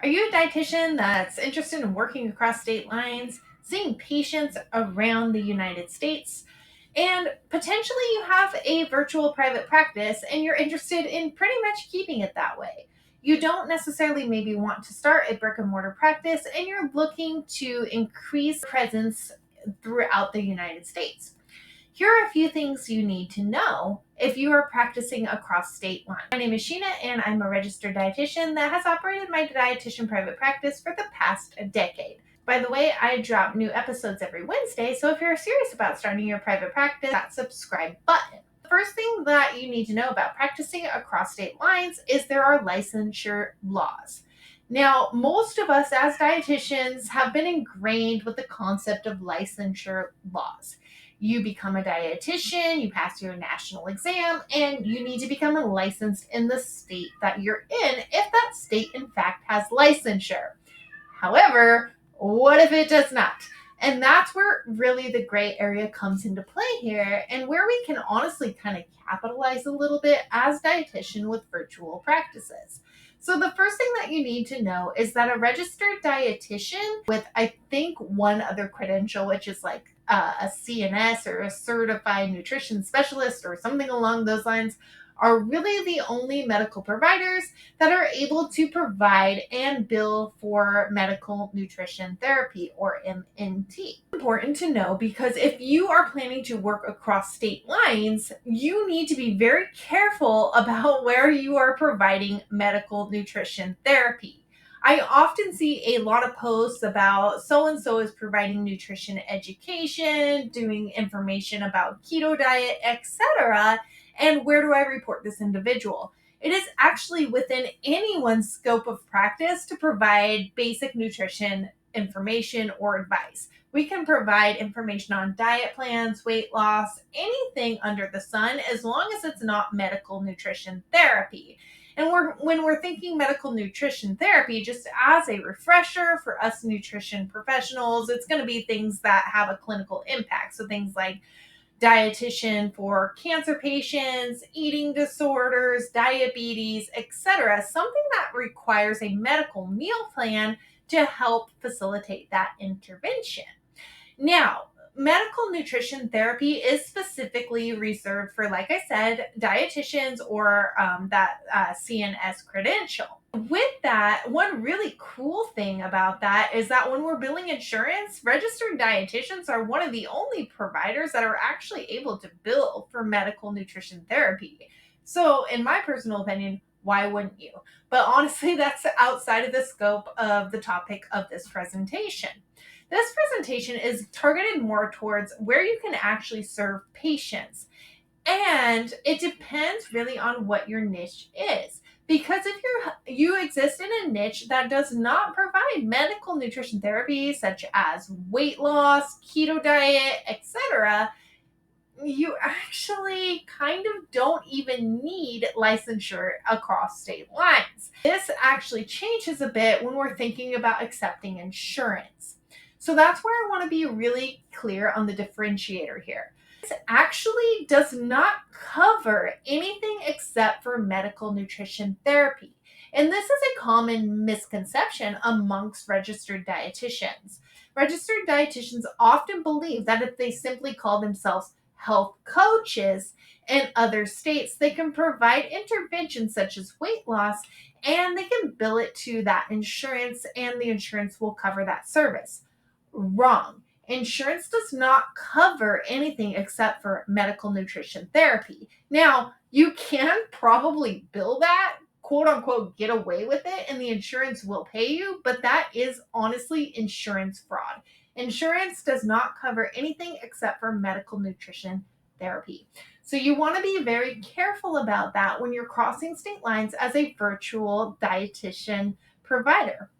Are you a dietitian that's interested in working across state lines, seeing patients around the United States, and potentially you have a virtual private practice and you're interested in pretty much keeping it that way? You don't necessarily maybe want to start a brick and mortar practice and you're looking to increase presence throughout the United States. Here are a few things you need to know if you are practicing across state lines. My name is Shena, and I'm a registered dietitian that has operated my dietitian private practice for the past decade. By the way, I drop new episodes every Wednesday, so if you're serious about starting your private practice, that subscribe button. The first thing that you need to know about practicing across state lines is there are licensure laws. Now, most of us as dietitians have been ingrained with the concept of licensure laws. You become a dietitian, you pass your national exam, and you need to become licensed in the state that you're in if that state, in fact, has licensure. However, what if it does not? And that's where really the gray area comes into play here, and where we can honestly kind of capitalize a little bit as dietitian with virtual practices. So the first thing that you need to know is that a registered dietitian with, I think, one other credential, which is like a CNS or a certified nutrition specialist or something along those lines, are really the only medical providers that are able to provide and bill for medical nutrition therapy or MNT. Important to know because if you are planning to work across state lines, you need to be very careful about where you are providing medical nutrition therapy. I often see a lot of posts about so and so is providing nutrition education, doing information about keto diet, etc. And where do I report this individual? It is actually within anyone's scope of practice to provide basic nutrition information or advice. We can provide information on diet plans, weight loss, anything under the sun, as long as it's not medical nutrition therapy. And when we're thinking medical nutrition therapy, just as a refresher for us nutrition professionals, it's going to be things that have a clinical impact. So things like dietitian for cancer patients, eating disorders, diabetes, etc. Something that requires a medical meal plan to help facilitate that intervention. Now, medical nutrition therapy is specifically reserved for, like I said, dietitians or that CNS credential. With that, one really cool thing about that is that when we're billing insurance, registered dietitians are one of the only providers that are actually able to bill for medical nutrition therapy. So, in my personal opinion, why wouldn't you? But honestly, that's outside of the scope of the topic of this presentation. This presentation is targeted more towards where you can actually serve patients. And it depends really on what your niche is. Because if you exist in a niche that does not provide medical nutrition therapy, such as weight loss, keto diet, etc., you actually kind of don't even need licensure across state lines. This actually changes a bit when we're thinking about accepting insurance. So that's where I want to be really clear on the differentiator here. This actually does not cover anything except for medical nutrition therapy. And this is a common misconception amongst registered dietitians. Registered dietitians often believe that if they simply call themselves health coaches in other states, they can provide interventions such as weight loss and they can bill it to that insurance and the insurance will cover that service. Wrong. Insurance does not cover anything except for medical nutrition therapy. Now, you can probably bill that, quote unquote, get away with it, and the insurance will pay you, but that is honestly insurance fraud. Insurance does not cover anything except for medical nutrition therapy. So you want to be very careful about that when you're crossing state lines as a virtual dietitian provider.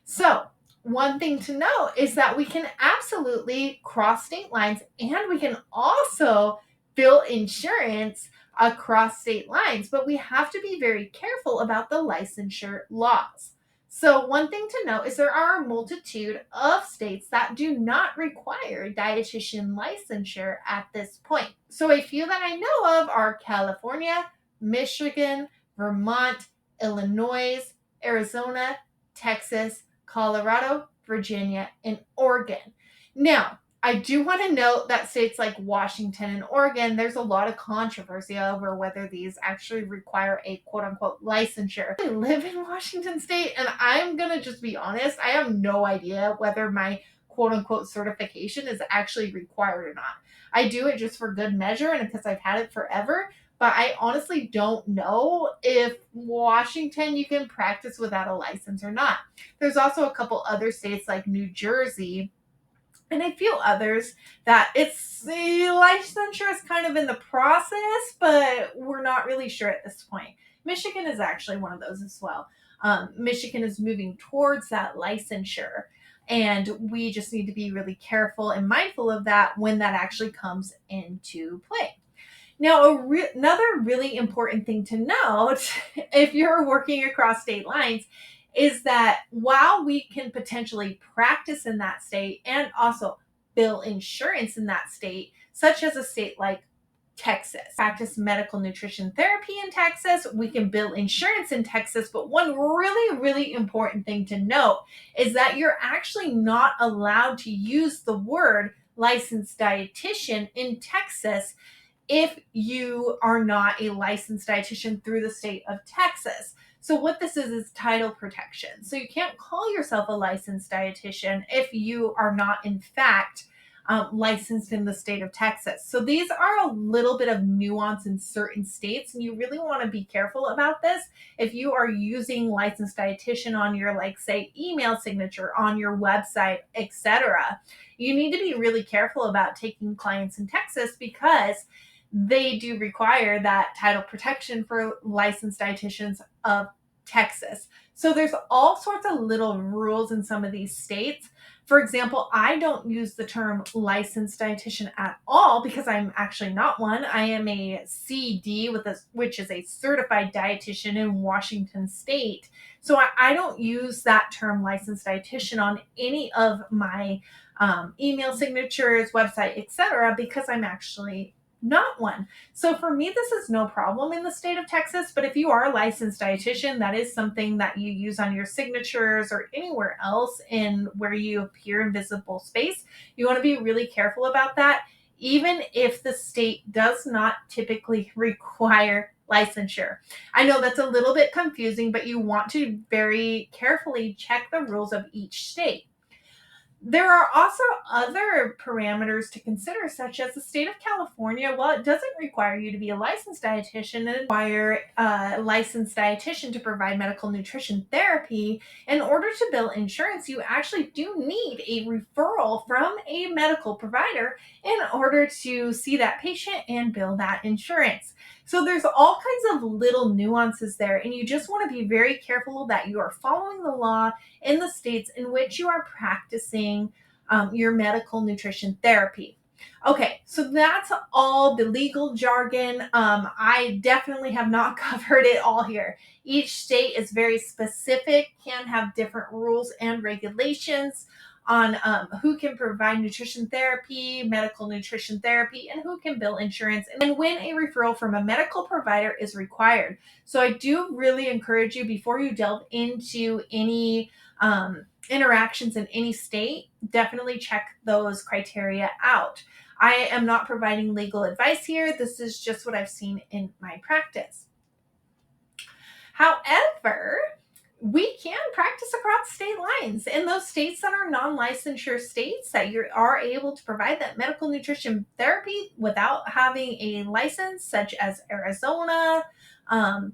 So, one thing to know is that we can absolutely cross state lines and we can also bill insurance across state lines, but we have to be very careful about the licensure laws. So, one thing to note is there are a multitude of states that do not require dietitian licensure at this point. So, a few that I know of are California, Michigan, Vermont, Illinois, Arizona, Texas, Colorado, Virginia, and Oregon. Now, I do want to note that states like Washington and Oregon, there's a lot of controversy over whether these actually require a quote unquote licensure. I live in Washington State, and I'm going to just be honest, I have no idea whether my quote unquote certification is actually required or not. I do it just for good measure and because I've had it forever. But I honestly don't know if Washington you can practice without a license or not. There's also a couple other states like New Jersey and a few others that it's the licensure is kind of in the process, but we're not really sure at this point. Michigan is actually one of those as well. Michigan is moving towards that licensure, and we just need to be really careful and mindful of that when that actually comes into play. Now, another really important thing to note if you're working across state lines is that while we can potentially practice in that state and also bill insurance in that state, such as a state like Texas, practice medical nutrition therapy in Texas, we can bill insurance in Texas. But one really, really important thing to note is that you're actually not allowed to use the word licensed dietitian in Texas if you are not a licensed dietitian through the state of Texas. So what this is title protection. So you can't call yourself a licensed dietitian if you are not in fact licensed in the state of Texas. So these are a little bit of nuance in certain states, and you really want to be careful about this. If you are using licensed dietitian on your, like, say, email signature, on your website, etc., you need to be really careful about taking clients in Texas because they do require that title protection for licensed dietitians of Texas. So there's all sorts of little rules in some of these states. For example, I don't use the term licensed dietitian at all because I'm actually not one. I am a CD which is a certified dietitian in Washington State. So I don't use that term licensed dietitian on any of my email signatures, website, etc., because I'm actually not one. So for me, this is no problem in the state of Texas. But if you are a licensed dietitian, that is something that you use on your signatures or anywhere else in where you appear in visible space. You want to be really careful about that, even if the state does not typically require licensure. I know that's a little bit confusing, but you want to very carefully check the rules of each state. There are also other parameters to consider, such as the state of California. While it doesn't require you to be a licensed dietitian, it requires a licensed dietitian to provide medical nutrition therapy. In order to bill insurance, you actually do need a referral from a medical provider in order to see that patient and bill that insurance. So there's all kinds of little nuances there, and you just want to be very careful that you are following the law in the states in which you are practicing your medical nutrition therapy. Okay, so that's all the legal jargon. I definitely have not covered it all here. Each state is very specific, can have different rules and regulations on who can provide nutrition therapy, medical nutrition therapy, and who can bill insurance, and when a referral from a medical provider is required. So I do really encourage you, before you delve into any interactions in any state, definitely check those criteria out. I am not providing legal advice here. This is just what I've seen in my practice. However, we can practice across state lines. In those states that are non-licensure states that you are able to provide that medical nutrition therapy without having a license, such as Arizona,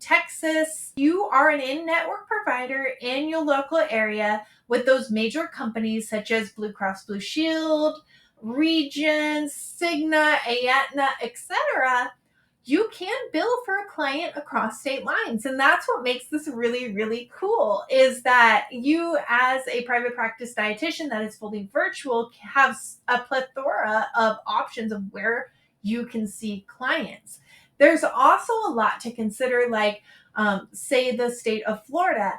Texas, you are an in-network provider in your local area with those major companies such as Blue Cross Blue Shield, Regence, Cigna, Aetna, etc. You can bill for a client across state lines. And that's what makes this really, really cool, is that you, as a private practice dietitian that is fully virtual, have a plethora of options of where you can see clients. There's also a lot to consider, like, say, the state of Florida.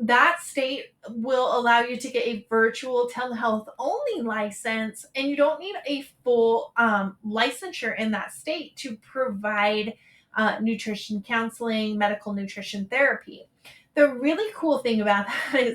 That state will allow you to get a virtual telehealth-only license, and you don't need a full licensure in that state to provide nutrition counseling, medical nutrition therapy. The really cool thing about that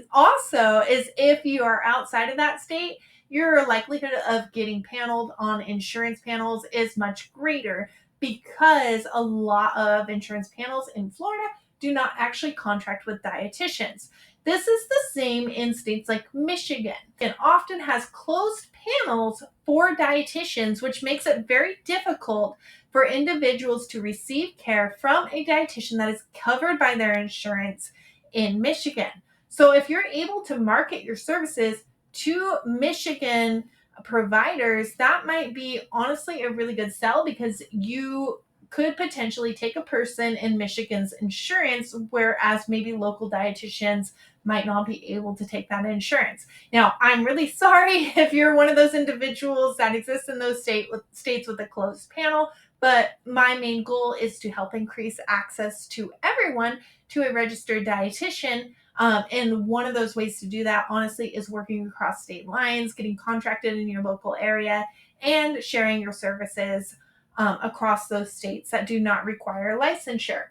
is if you are outside of that state, your likelihood of getting paneled on insurance panels is much greater because a lot of insurance panels in Florida do not actually contract with dietitians. This is the same in states like Michigan. It often has closed panels for dietitians, which makes it very difficult for individuals to receive care from a dietitian that is covered by their insurance in Michigan. So if you're able to market your services to Michigan providers, that might be honestly a really good sell because you could potentially take a person in Michigan's insurance, whereas maybe local dietitians might not be able to take that insurance. Now, I'm really sorry if you're one of those individuals that exists in those states with a closed panel, but my main goal is to help increase access to everyone to a registered dietitian. And one of those ways to do that, honestly, is working across state lines, getting contracted in your local area, and sharing your services across those states that do not require licensure.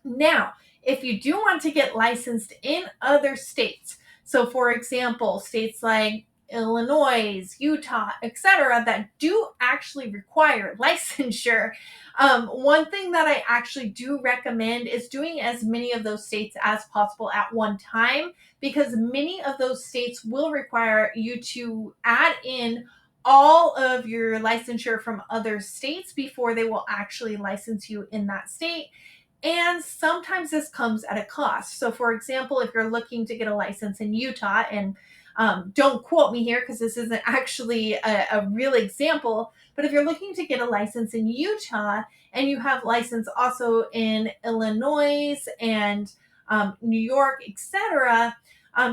Now, if you do want to get licensed in other states, so for example, states like Illinois, Utah, etc., that do actually require licensure, one thing that I actually do recommend is doing as many of those states as possible at one time, because many of those states will require you to add in all of your licensure from other states before they will actually license you in that state. And sometimes this comes at a cost. So, for example, if you're looking to get a license in Utah, and don't quote me here because this isn't actually a real example, but if you're looking to get a license in Utah and you have license also in Illinois and New York, etc.,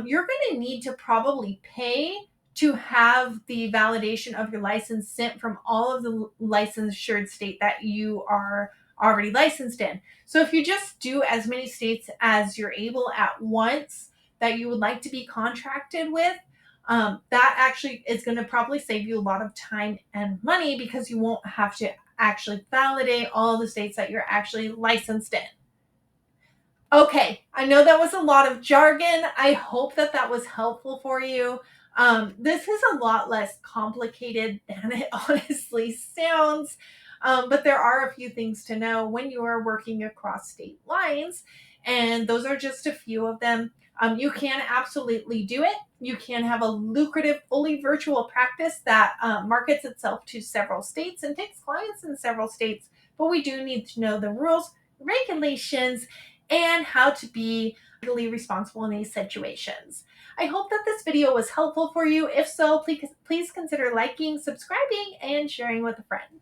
you're going to need to probably pay to have the validation of your license sent from all of the licensed state that you are already licensed in. So if you just do as many states as you're able at once that you would like to be contracted with, that actually is going to probably save you a lot of time and money because you won't have to actually validate all the states that you're actually licensed in. Okay, I know that was a lot of jargon. I hope that that was helpful for you. This is a lot less complicated than it honestly sounds, but there are a few things to know when you are working across state lines, and those are just a few of them. You can absolutely do it. You can have a lucrative, fully virtual practice that markets itself to several states and takes clients in several states, but we do need to know the rules, regulations, and how to be legally responsible in these situations. I hope that this video was helpful for you. If so, please consider liking, subscribing, and sharing with a friend.